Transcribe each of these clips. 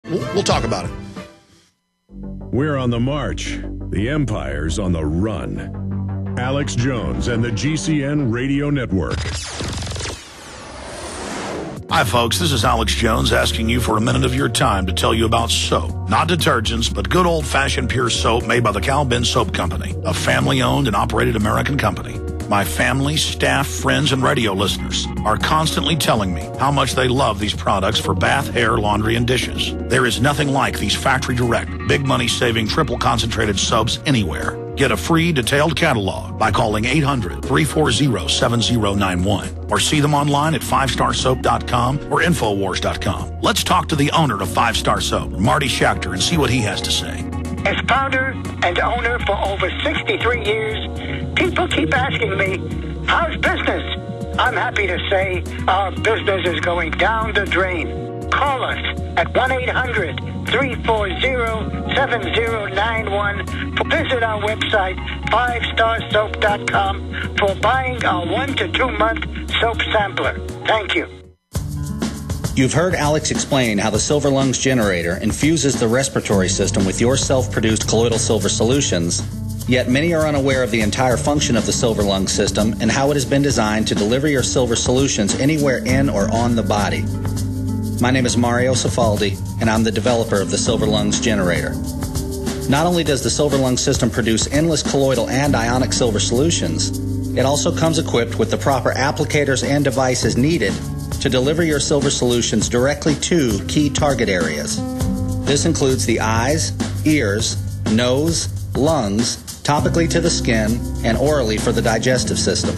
We'll talk about it. We're on the march. The empire's on the run. Alex Jones and the GCN Radio Network. Hi, folks. This is Alex Jones asking you for a minute of your time to tell you about soap. Not detergents, but good old-fashioned pure soap made by the Cal Ben Soap Company, a family-owned and operated American company. My family, staff, friends, and radio listeners are constantly telling me how much they love these products for bath, hair, laundry, and dishes. There is nothing like these factory-direct, big money-saving, triple-concentrated soaps anywhere. Get a free detailed catalog by calling 800-340-7091 or see them online at 5starsoap.com or Infowars.com. Let's talk to the owner of 5 Star Soap, Marty Schachter, and see what he has to say. As founder and owner for over 63 years, people keep asking me, how's business? I'm happy to say our business is going down the drain. Call us at 1-800-340-7091. Visit our website, 5starsoap.com, for buying our 1 to 2 month soap sampler. Thank you. You've heard Alex explain how the Silver Lungs generator infuses the respiratory system with your self-produced colloidal silver solutions, yet many are unaware of the entire function of the Silver Lungs system and how it has been designed to deliver your silver solutions anywhere in or on the body. My name is Mario Cifaldi, and I'm the developer of the Silver Lungs generator. Not only does the Silver Lungs system produce endless colloidal and ionic silver solutions, it also comes equipped with the proper applicators and devices needed to deliver your silver solutions directly to key target areas. This includes the eyes, ears, nose, lungs, topically to the skin, and orally for the digestive system.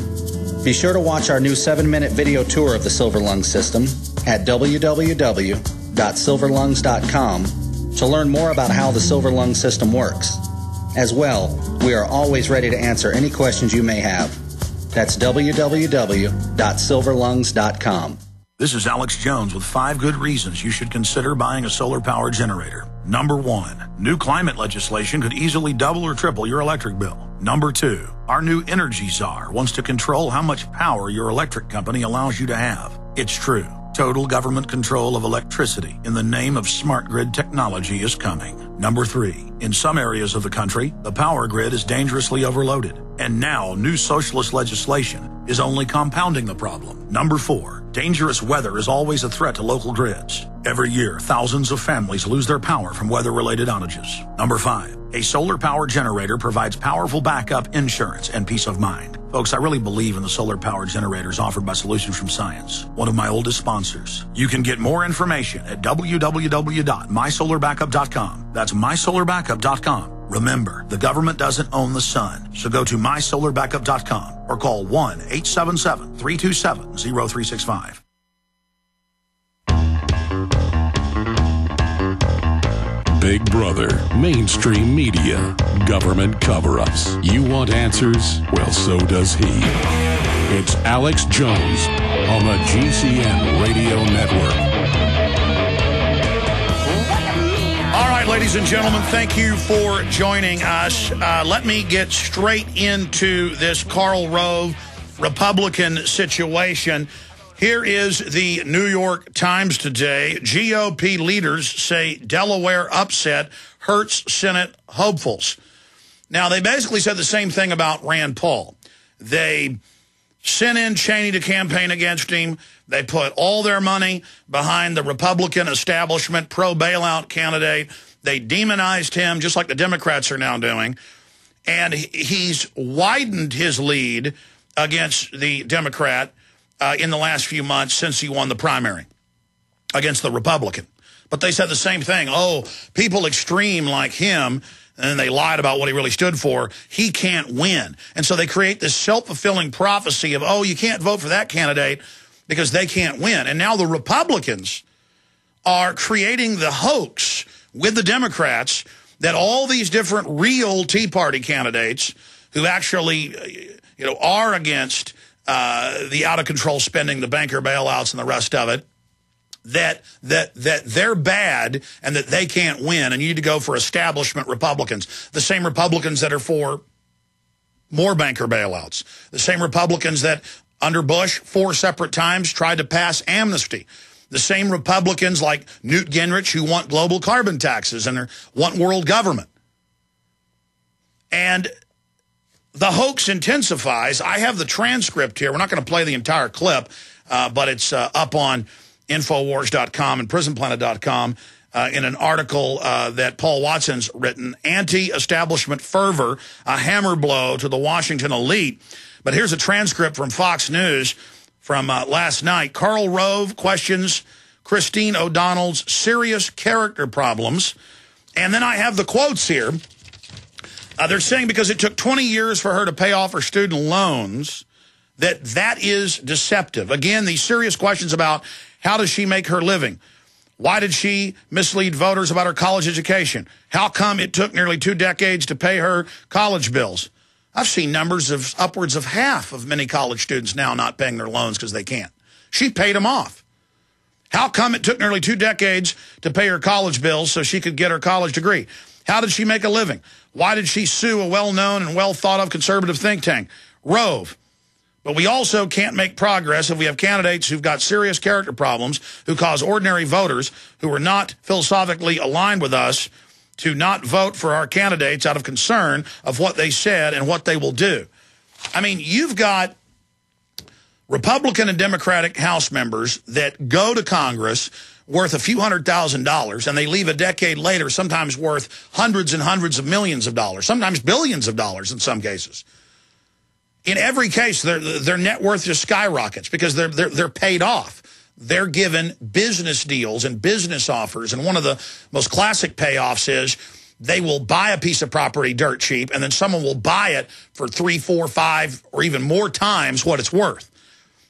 Be sure to watch our new 7-minute video tour of the Silver Lungs system at www.silverlungs.com to learn more about how the Silver Lungs system works. As well, we are always ready to answer any questions you may have. That's www.silverlungs.com. This is Alex Jones with 5 good reasons you should consider buying a solar power generator. Number 1, new climate legislation could easily double or triple your electric bill. Number 2, our new energy czar wants to control how much power your electric company allows you to have. It's true. Total government control of electricity in the name of smart grid technology is coming. Number 3, in some areas of the country, the power grid is dangerously overloaded. And now new socialist legislation is only compounding the problem. Number 4, dangerous weather is always a threat to local grids. Every year, thousands of families lose their power from weather-related outages. Number 5, a solar power generator provides powerful backup insurance and peace of mind. Folks, I really believe in the solar power generators offered by Solutions from Science, one of my oldest sponsors. You can get more information at www.mysolarbackup.com. That's mysolarbackup.com. Remember, the government doesn't own the sun, so go to mysolarbackup.com or call 1-877-327-0365. Big Brother, mainstream media, government cover-ups. You want answers? Well, so does he. It's Alex Jones on the GCN Radio Network. All right, ladies and gentlemen, thank you for joining us. Let me get straight into this Karl Rove Republican situation. Here is the New York Times today. GOP leaders say Delaware upset hurts Senate hopefuls. Now, they basically said the same thing about Rand Paul. They sent in Cheney to campaign against him. They put all their money behind the Republican establishment pro-bailout candidate. They demonized him, just like the Democrats are now doing. And he's widened his lead against the Democrat in the last few months since he won the primary against the Republican. But they said the same thing. Oh, people extreme like him, and they lied about what he really stood for, he can't win. And so they create this self-fulfilling prophecy of, oh, you can't vote for that candidate because they can't win. And now the Republicans are creating the hoax with the Democrats that all these different real Tea Party candidates who actually, are against the out-of-control spending, the banker bailouts, and the rest of it, that they're bad and that they can't win, and you need to go for establishment Republicans, the same Republicans that are for more banker bailouts, the same Republicans that, under Bush, 4 separate times tried to pass amnesty. The same Republicans like Newt Gingrich who want global carbon taxes and want world government. And the hoax intensifies. I have the transcript here. We're not going to play the entire clip, but it's up on Infowars.com and PrisonPlanet.com in an article that Paul Watson's written, Anti-Establishment Fervor, a Hammer Blow to the Washington Elite. But here's a transcript from Fox News from last night. Karl Rove questions Christine O'Donnell's serious character problems. And then I have the quotes here. They're saying because it took 20 years for her to pay off her student loans, that is deceptive. Again, these serious questions about how does she make her living? Why did she mislead voters about her college education? How come it took nearly 2 decades to pay her college bills? I've seen numbers of upwards of half of many college students now not paying their loans because they can't. She paid them off. How come it took nearly 2 decades to pay her college bills so she could get her college degree? How did she make a living? Why did she sue a well-known and well-thought-of conservative think tank? Rove. But we also can't make progress if we have candidates who've got serious character problems who cause ordinary voters who are not philosophically aligned with us to not vote for our candidates out of concern of what they said and what they will do. I mean, you've got Republican and Democratic House members that go to Congress worth a few $100,000, and they leave a decade later, sometimes worth hundreds and hundreds of millions of dollars, sometimes billions of dollars in some cases. In every case, their net worth just skyrockets because they're paid off. They're given business deals and business offers, and one of the most classic payoffs is they will buy a piece of property dirt cheap, and then someone will buy it for 3, 4, 5, or even more times what it's worth.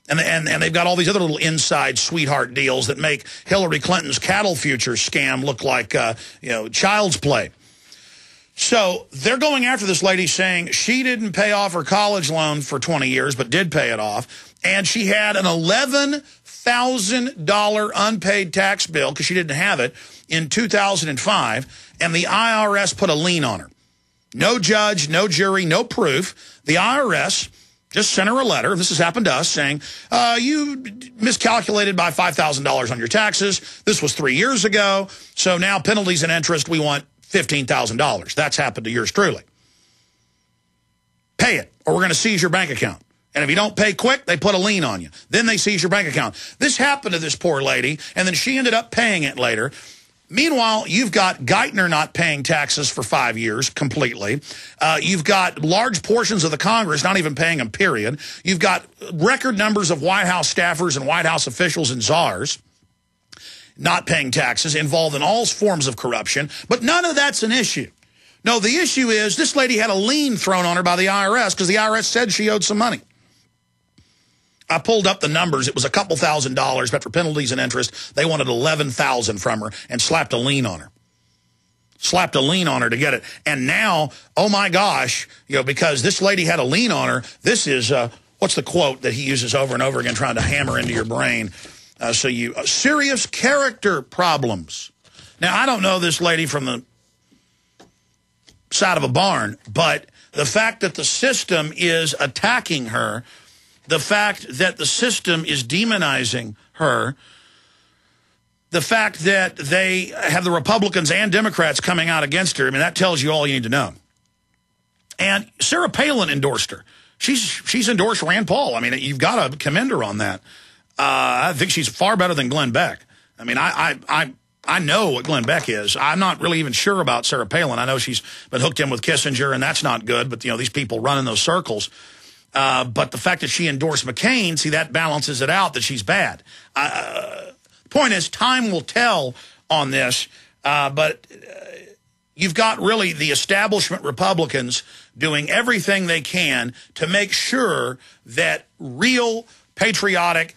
And they've got all these other little inside sweetheart deals that make Hillary Clinton's cattle futures scam look like, child's play. So they're going after this lady saying she didn't pay off her college loan for 20 years, but did pay it off. And she had an $11,000 unpaid tax bill because she didn't have it in 2005. And the IRS put a lien on her. No judge, no jury, no proof. The IRS just sent her a letter, and this has happened to us, saying, you miscalculated by $5,000 on your taxes. This was 3 years ago, so now penalties and interest, we want $15,000. That's happened to yours truly. Pay it, or we're going to seize your bank account. And if you don't pay quick, they put a lien on you. Then they seize your bank account. This happened to this poor lady, and then she ended up paying it later. Meanwhile, you've got Geithner not paying taxes for 5 years completely. You've got large portions of the Congress not even paying them, period. You've got record numbers of White House staffers and White House officials and czars not paying taxes, involved in all forms of corruption. But none of that's an issue. No, the issue is this lady had a lien thrown on her by the IRS because the IRS said she owed some money. I pulled up the numbers. It was a couple $1,000, but for penalties and interest, they wanted $11,000 from her and slapped a lien on her. Slapped a lien on her to get it. And now, oh my gosh, because this lady had a lien on her, this is, what's the quote that he uses over and over again trying to hammer into your brain? Serious character problems. Now, I don't know this lady from the side of a barn, but the fact that the system is attacking her, the fact that the system is demonizing her, the fact that they have the Republicans and Democrats coming out against her, I mean, that tells you all you need to know. And Sarah Palin endorsed her. She's endorsed Rand Paul. I mean, you've got to commend her on that. I think she's far better than Glenn Beck. I mean, I know what Glenn Beck is. I'm not really even sure about Sarah Palin. I know she's been hooked in with Kissinger, and that's not good. But, these people run in those circles. But the fact that she endorsed McCain, see, that balances it out that she's bad. Point is, time will tell on this. But you've got really the establishment Republicans doing everything they can to make sure that real patriotic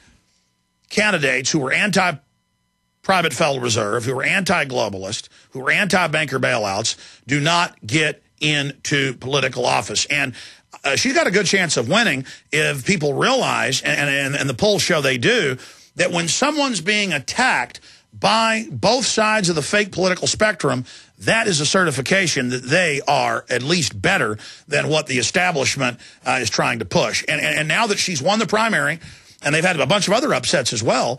candidates who are anti-private Federal Reserve, who are anti-globalist, who are anti-banker bailouts, do not get into political office. And she's got a good chance of winning if people realize, and the polls show they do, that when someone's being attacked by both sides of the fake political spectrum, that is a certification that they are at least better than what the establishment is trying to push. And now that she's won the primary, and they've had a bunch of other upsets as well,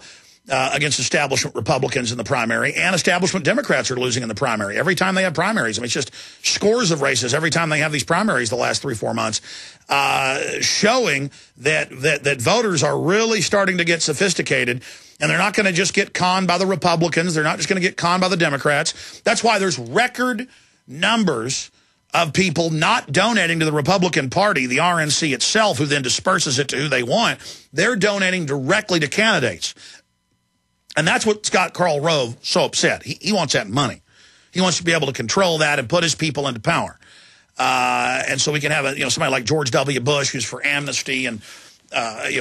against establishment Republicans in the primary, and establishment Democrats are losing in the primary every time they have primaries. I mean, it's just scores of races every time they have these primaries the last 3-4 months, showing that voters are really starting to get sophisticated, and they're not going to just get conned by the Republicans. They're not just going to get conned by the Democrats. That's why there's record numbers of people not donating to the Republican Party, the RNC itself, who then disperses it to who they want. They're donating directly to candidates. And that's what's got Karl Rove so upset. He wants that money. He wants to be able to control that and put his people into power. And so we can have somebody like George W. Bush, who's for amnesty and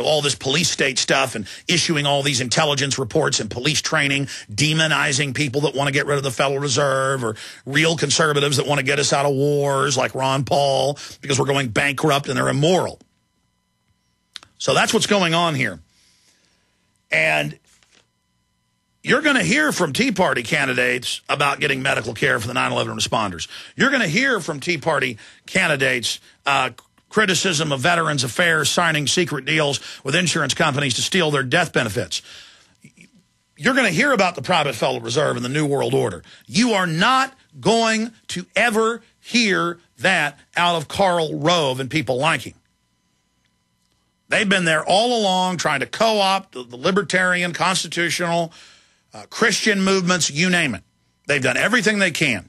all this police state stuff and issuing all these intelligence reports and police training, demonizing people that want to get rid of the Federal Reserve, or real conservatives that want to get us out of wars like Ron Paul because we're going bankrupt and they're immoral. So that's what's going on here. And you're going to hear from Tea Party candidates about getting medical care for the 9/11 responders. You're going to hear from Tea Party candidates criticism of Veterans Affairs signing secret deals with insurance companies to steal their death benefits. You're going to hear about the private Federal Reserve and the New World Order. You are not going to ever hear that out of Karl Rove and people like him. They've been there all along trying to co-opt the libertarian, constitutional, Christian movements, you name it. They've done everything they can.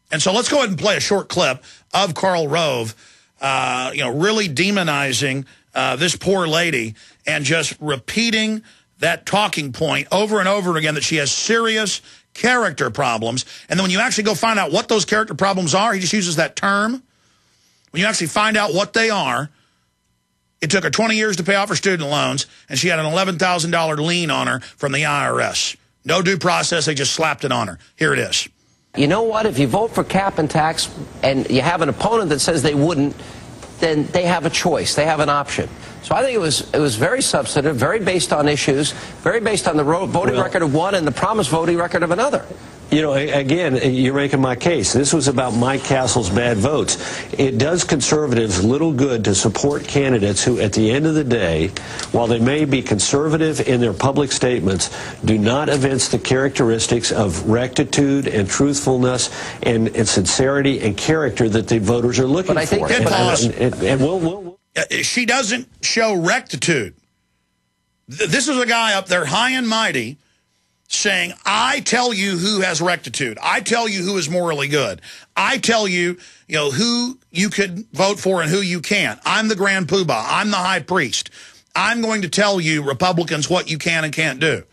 And so let's go ahead and play a short clip of Karl Rove, really demonizing this poor lady and just repeating that talking point over and over again, that she has serious character problems. And then when you actually go find out what those character problems are, he just uses that term. When you actually find out what they are, it took her 20 years to pay off her student loans, and she had an $11,000 lien on her from the IRS. No due process. They just slapped it on her. Here it is. You know what? If you vote for cap and tax and you have an opponent that says they wouldn't, then they have a choice. They have an option. So I think it was very substantive, very based on issues, very based on the voting record of one and the promised voting record of another. You know, again, you're making my case. This was about Mike Castle's bad votes. It does conservatives little good to support candidates who, at the end of the day, while they may be conservative in their public statements, do not evince the characteristics of rectitude and truthfulness and sincerity and character that the voters are looking for. She doesn't show rectitude. This is a guy up there high and mighty saying, I tell you who has rectitude. I tell you who is morally good. I tell you, who you could vote for and who you can't. I'm the grand poobah. I'm the high priest. I'm going to tell you, Republicans, what you can and can't do.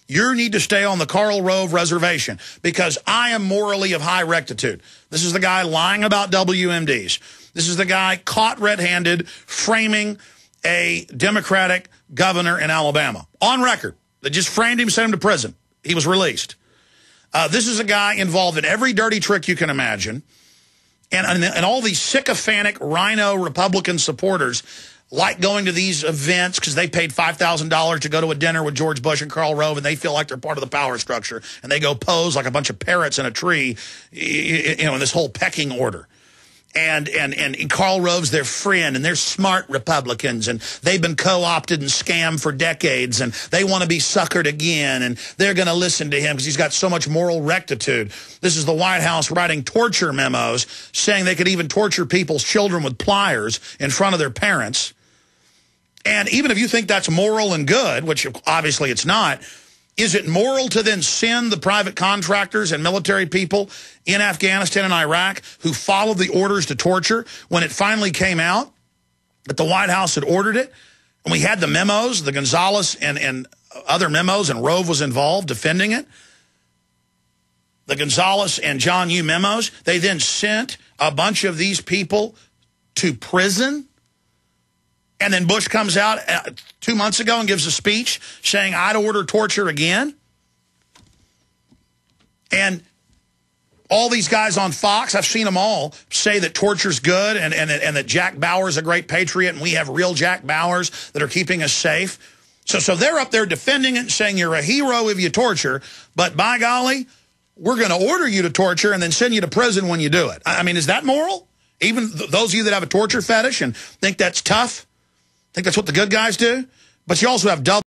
You need to stay on the Karl Rove reservation because I am morally of high rectitude. This is the guy lying about WMDs. This is the guy caught red-handed framing a Democratic governor in Alabama. On record. They just framed him, sent him to prison. He was released. This is a guy involved in every dirty trick you can imagine. And all these sycophantic rhino Republican supporters like going to these events because they paid $5,000 to go to a dinner with George Bush and Karl Rove, and they feel like they're part of the power structure. And they go pose like a bunch of parrots in a tree, in this whole pecking order. And Karl Rove's their friend, and they're smart Republicans, and they've been co-opted and scammed for decades, and they want to be suckered again, and they're going to listen to him because he's got so much moral rectitude. This is the White House writing torture memos saying they could even torture people's children with pliers in front of their parents. And even if you think that's moral and good, which obviously it's not, is it moral to then send the private contractors and military people in Afghanistan and Iraq who followed the orders to torture when it finally came out that the White House had ordered it? And we had the memos, the Gonzales and other memos, and Rove was involved defending it. The Gonzales and John Yoo memos, they then sent a bunch of these people to prison. And then Bush comes out 2 months ago and gives a speech saying, I'd order torture again. And all these guys on Fox, I've seen them all say that torture's good and that Jack Bauer's a great patriot and we have real Jack Bauers that are keeping us safe. So they're up there defending it and saying you're a hero if you torture, but by golly, we're going to order you to torture and then send you to prison when you do it. I mean, is that moral? Even those of you that have a torture fetish and think that's tough? Think that's what the good guys do? But you also have double